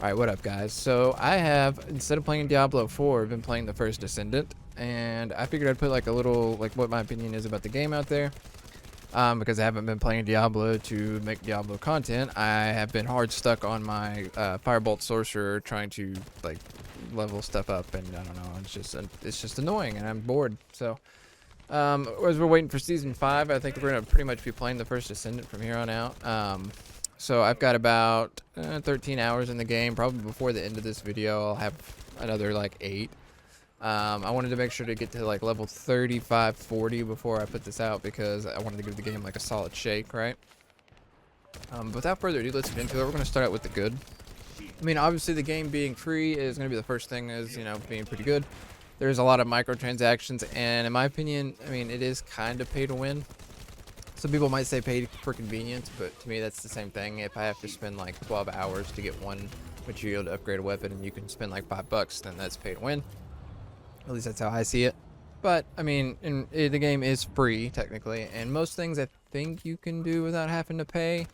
Alright, what up guys? So I have, instead of playing Diablo 4, I've been playing the first Descendant, and I figured I'd put like a little, like what my opinion is about the game out there, because I haven't been playing Diablo to make Diablo content. I have been hard stuck on my Firebolt Sorcerer trying to like level stuff up, and I don't know, it's just annoying, and I'm bored. So as we're waiting for Season 5, I think we're going to pretty much be playing the first Descendant from here on out. So I've got about 13 hours in the game. Probably before the end of this video, I'll have another like 8. I wanted to make sure to get to like level 35, 40 before I put this out because I wanted to give the game like a solid shake, right? But without further ado, let's get into it. We're going to start out with the good. I mean, obviously the game being free is going to be the first thing, is, you know, being pretty good. There's a lot of microtransactions, and in my opinion, I mean, it is kind of pay to win. Some people might say pay for convenience, but to me that's the same thing. If I have to spend like 12 hours to get one material to upgrade a weapon and you can spend like $5, then that's pay to win. At least that's how I see it. But I mean, the game is free technically, and most things I think you can do without having to pay,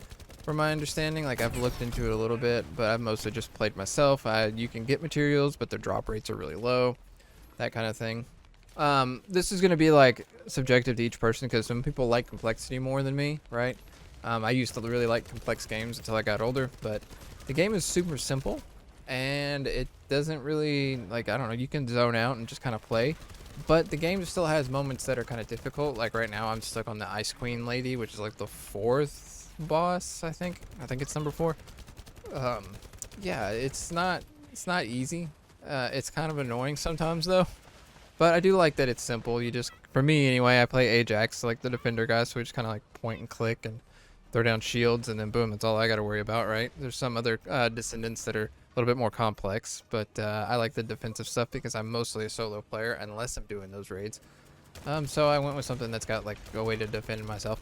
from my understanding. Like, I've looked into it a little bit, but I've mostly just played myself. You can get materials, but their drop rates are really low, that kind of thing. This is going to be like subjective to each person, because some people like complexity more than me, right? I used to really like complex games until I got older, but the game is super simple, and it doesn't really, like, I don't know, you can zone out and just kind of play, but the game still has moments that are kind of difficult. Like right now I'm stuck on the Ice Queen lady, which is like the 4th boss, I think it's number 4. Yeah, it's not easy. It's kind of annoying sometimes though. But I do like that it's simple. You just, for me anyway, I play Ajax, like the defender guy, so we just kind of like point and click and throw down shields, and then boom, that's all I got to worry about, right? There's some other Descendants that are a little bit more complex, but I like the defensive stuff because I'm mostly a solo player, unless I'm doing those raids. So I went with something that's got like a way to defend myself.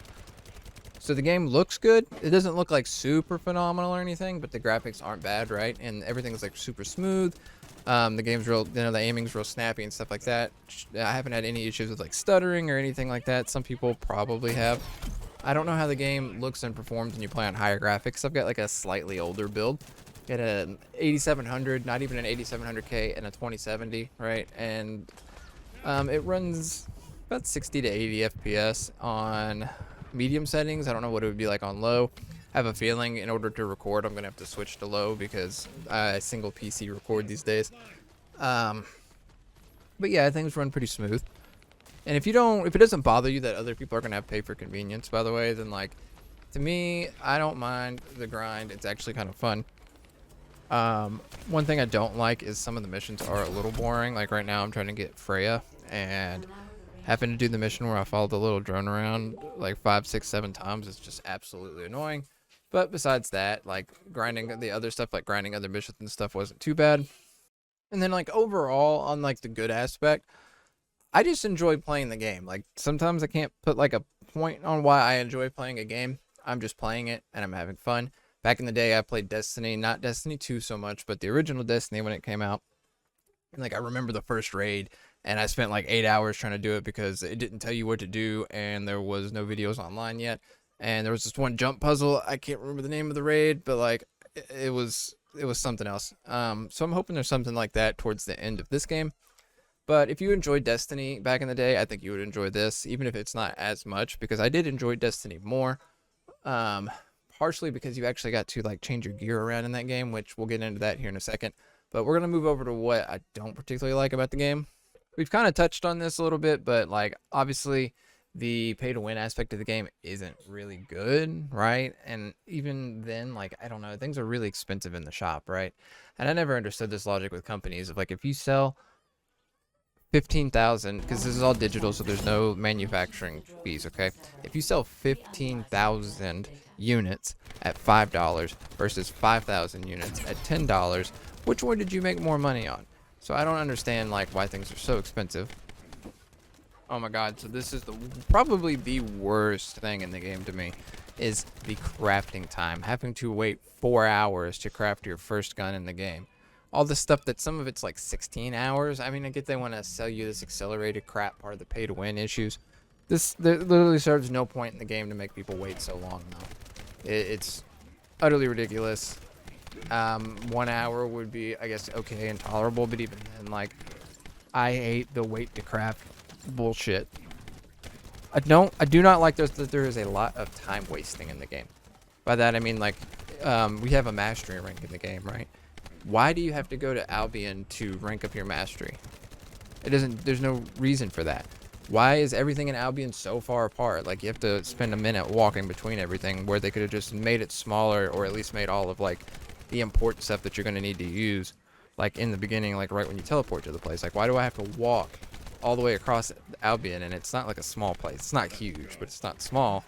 So the game looks good. It doesn't look like super phenomenal or anything, but the graphics aren't bad, right? And everything's like super smooth. The game's real, you know, the aiming's real snappy and stuff like that. I haven't had any issues with like stuttering or anything like that. Some people probably have. I don't know how the game looks and performs when you play on higher graphics. I've got like a slightly older build. Got an 8700, not even an 8700K, and a 2070, right? And it runs about 60 to 80 FPS on medium settings. I don't know what it would be like on low. I have a feeling in order to record, I'm going to have to switch to low because I single PC record these days. But yeah, things run pretty smooth. And if it doesn't bother you that other people are going to have to pay for convenience, by the way, then like, to me, I don't mind the grind. It's actually kind of fun. One thing I don't like is some of the missions are a little boring. Like right now I'm trying to get Freya, and having to do the mission where I follow the little drone around like 5, 6, 7 times is just absolutely annoying. But besides that, like grinding the other stuff, like grinding other missions and stuff, wasn't too bad. And then like overall, on like the good aspect, I just enjoy playing the game. Like sometimes I can't put like a point on why I enjoy playing a game. I'm just playing it and I'm having fun. Back in the day, I played Destiny, not Destiny 2 so much, but the original Destiny when it came out. And like I remember the first raid, and I spent like 8 hours trying to do it because it didn't tell you what to do, and there was no videos online yet. And there was this one jump puzzle. I can't remember the name of the raid, but like it was something else. So I'm hoping there's something like that towards the end of this game. But if you enjoyed Destiny back in the day, I think you would enjoy this, even if it's not as much, because I did enjoy Destiny more. Partially because you actually got to like change your gear around in that game, which we'll get into that here in a second. But we're gonna move over to what I don't particularly like about the game. We've kind of touched on this a little bit, but like obviously the pay to win aspect of the game isn't really good, right? And even then, like, I don't know, things are really expensive in the shop, right? And I never understood this logic with companies of like, if you sell 15,000, because this is all digital, so there's no manufacturing fees, okay? If you sell 15,000 units at $5 versus 5,000 units at $10, which one did you make more money on? So I don't understand like why things are so expensive. Oh my god, so this is probably the worst thing in the game to me, is the crafting time. Having to wait 4 hours to craft your first gun in the game. All the stuff that some of it's like 16 hours. I mean, I get they want to sell you this accelerated crap, part of the pay to win issues. There literally serves no point in the game to make people wait so long though. It's utterly ridiculous. 1 hour would be, I guess, okay and tolerable, but even then, like, I hate the wait to craft bullshit. I do not like that there is a lot of time wasting in the game. By that I mean, like, we have a mastery rank in the game, right? Why do you have to go to Albion to rank up your mastery? There's no reason for that. Why is everything in Albion so far apart? Like, you have to spend a minute walking between everything, where they could have just made it smaller, or at least made all of, like, the important stuff that you're going to need to use, like, in the beginning, like, right when you teleport to the place. Like, why do I have to walk all the way across Albion? And it's not like a small place. It's not huge, but it's not small,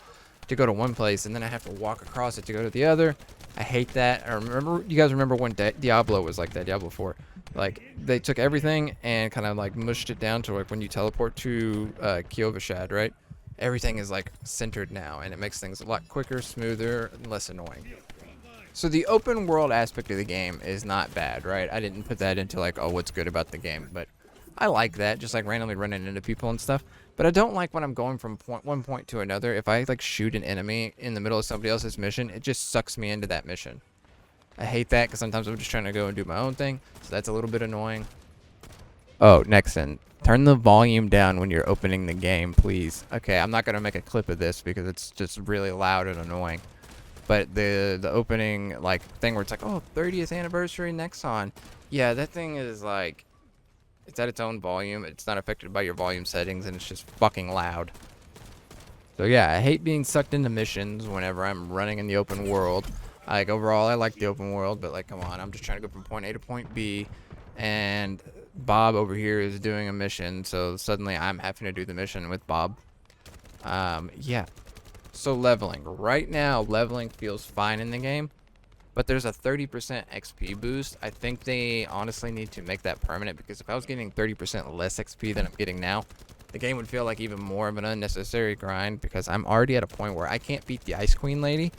to go to one place, and then I have to walk across it to go to the other. I hate that. I remember, you guys remember when Diablo was like that, Diablo 4. Like, they took everything and kind of like mushed it down to, like, when you teleport to Kiovashad, right? Everything is like centered now, and it makes things a lot quicker, smoother, and less annoying. So the open world aspect of the game is not bad, right? I didn't put that into like, oh, what's good about the game, but I like that, just like randomly running into people and stuff. But I don't like when I'm going from one point to another. If I like shoot an enemy in the middle of somebody else's mission, it just sucks me into that mission. I hate that, because sometimes I'm just trying to go and do my own thing, so that's a little bit annoying. Oh, Nexon, turn the volume down when you're opening the game, please. Okay, I'm not going to make a clip of this because it's just really loud and annoying. But the opening, like, thing where it's like, oh, 30th anniversary Nexon. Yeah, that thing is like, it's at its own volume. It's not affected by your volume settings, and it's just fucking loud. So yeah, I hate being sucked into missions whenever I'm running in the open world. Like, overall, I like the open world, but, like, come on, I'm just trying to go from point A to point B, and Bob over here is doing a mission, so suddenly I'm having to do the mission with Bob. Yeah. So leveling. Right now, leveling feels fine in the game, but there's a 30% XP boost. I think they honestly need to make that permanent, because if I was getting 30% less XP than I'm getting now, the game would feel like even more of an unnecessary grind, because I'm already at a point where I can't beat the Ice Queen lady,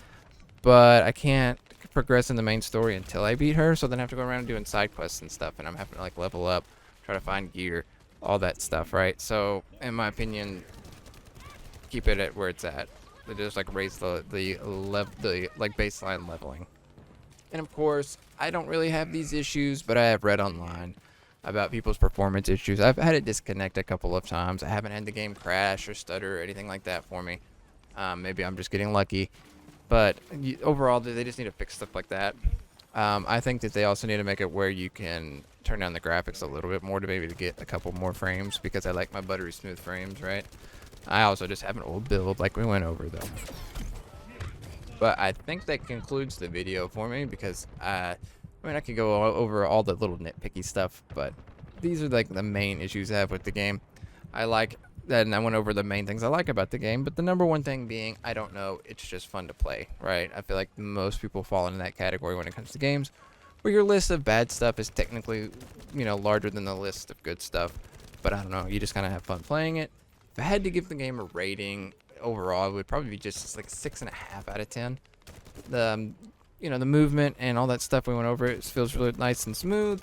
but I can't progress in the main story until I beat her, so then I have to go around doing side quests and stuff, and I'm having to, like, level up, try to find gear, all that stuff, right? So, in my opinion, keep it at where it's at. They just, like, raise the like, baseline leveling. And of course, I don't really have these issues, but I have read online about people's performance issues. I've had it disconnect a couple of times. I haven't had the game crash or stutter or anything like that for me. Maybe I'm just getting lucky. But overall, they just need to fix stuff like that. I think that they also need to make it where you can turn down the graphics a little bit more to maybe get a couple more frames, because I like my buttery smooth frames, right? I also just have an old build like we went over, though. But I think that concludes the video for me, because I mean, I could go over all the little nitpicky stuff, but these are like the main issues I have with the game. I like that, and I went over the main things I like about the game, but the number one thing being, I don't know, it's just fun to play, right? I feel like most people fall into that category when it comes to games, where your list of bad stuff is technically, you know, larger than the list of good stuff. But I don't know, you just kind of have fun playing it. If I had to give the game a rating overall, it would probably be just like 6.5 out of 10. You know, the movement and all that stuff we went over, it feels really nice and smooth.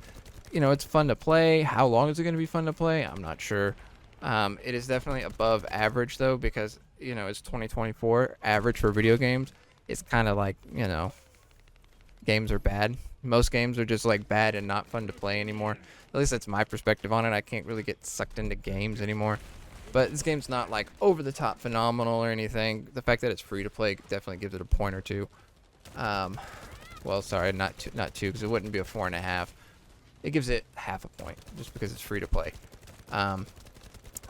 You know, it's fun to play. How long is it going to be fun to play? I'm not sure. It is definitely above average, though, because, you know, it's 2024. Average for video games is kind of like, you know, games are bad. Most games are just, like, bad and not fun to play anymore. At least that's my perspective on it. I can't really get sucked into games anymore. But this game's not, like, over-the-top phenomenal or anything. The fact that it's free to play definitely gives it a point or two. Well, sorry, not two, because it wouldn't be a 4.5. It gives it half a point, just because it's free to play.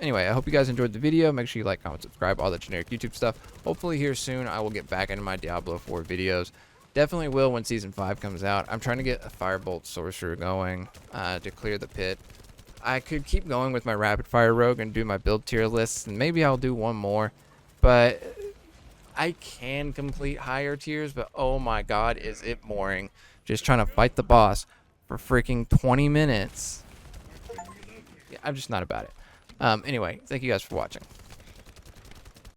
Anyway, I hope you guys enjoyed the video. Make sure you like, comment, subscribe, all that generic YouTube stuff. Hopefully here soon I will get back into my Diablo 4 videos. Definitely will when Season 5 comes out. I'm trying to get a Firebolt Sorcerer going to clear the pit. I could keep going with my Rapid Fire Rogue and do my build tier lists, and maybe I'll do one more. But I can complete higher tiers, but oh my god, is it boring. Just trying to fight the boss for freaking 20 minutes. Yeah, I'm just not about it. Anyway, thank you guys for watching.